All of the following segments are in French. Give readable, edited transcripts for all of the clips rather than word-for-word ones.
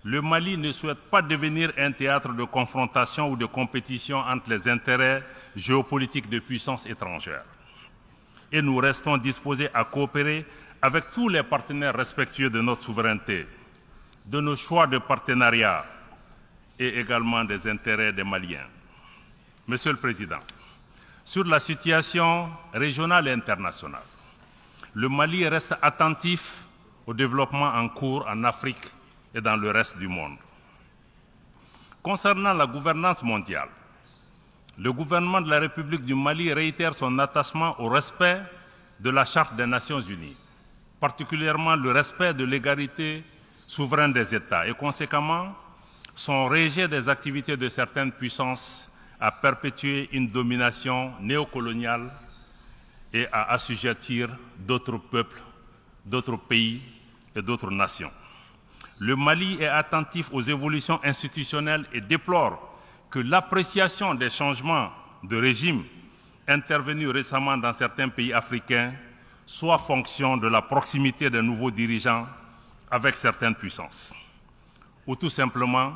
le Mali ne souhaite pas devenir un théâtre de confrontation ou de compétition entre les intérêts géopolitiques de puissances étrangères. Et nous restons disposés à coopérer avec tous les partenaires respectueux de notre souveraineté, de nos choix de partenariat et également des intérêts des Maliens. Monsieur le Président, sur la situation régionale et internationale, le Mali reste attentif au développement en cours en Afrique et dans le reste du monde. Concernant la gouvernance mondiale, le gouvernement de la République du Mali réitère son attachement au respect de la Charte des Nations Unies, particulièrement le respect de l'égalité souveraine des États et conséquemment son rejet des activités de certaines puissances à perpétuer une domination néocoloniale et à assujettir d'autres peuples, d'autres pays et d'autres nations. Le Mali est attentif aux évolutions institutionnelles et déplore que l'appréciation des changements de régime intervenus récemment dans certains pays africains soit fonction de la proximité des nouveaux dirigeants avec certaines puissances, ou tout simplement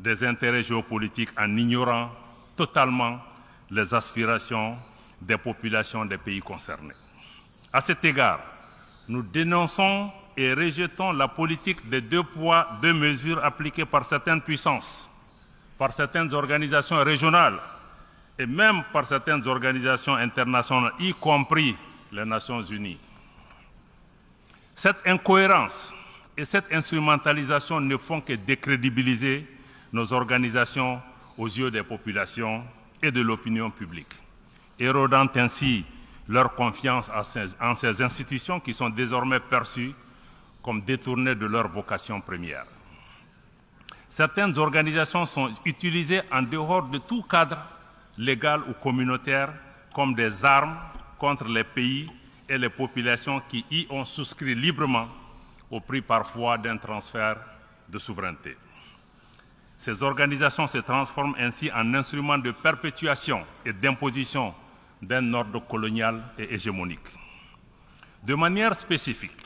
des intérêts géopolitiques en ignorant totalement les aspirations des populations des pays concernés. À cet égard, nous dénonçons et rejetons la politique des 2 poids, 2 mesures appliquées par certaines puissances, par certaines organisations régionales et même par certaines organisations internationales, y compris les Nations Unies. Cette incohérence et cette instrumentalisation ne font que décrédibiliser nos organisations aux yeux des populations et de l'opinion publique, érodant ainsi leur confiance en ces institutions qui sont désormais perçues comme détournées de leur vocation première. Certaines organisations sont utilisées en dehors de tout cadre légal ou communautaire comme des armes contre les pays et les populations qui y ont souscrit librement au prix parfois d'un transfert de souveraineté. Ces organisations se transforment ainsi en instruments de perpétuation et d'imposition d'un ordre colonial et hégémonique. De manière spécifique,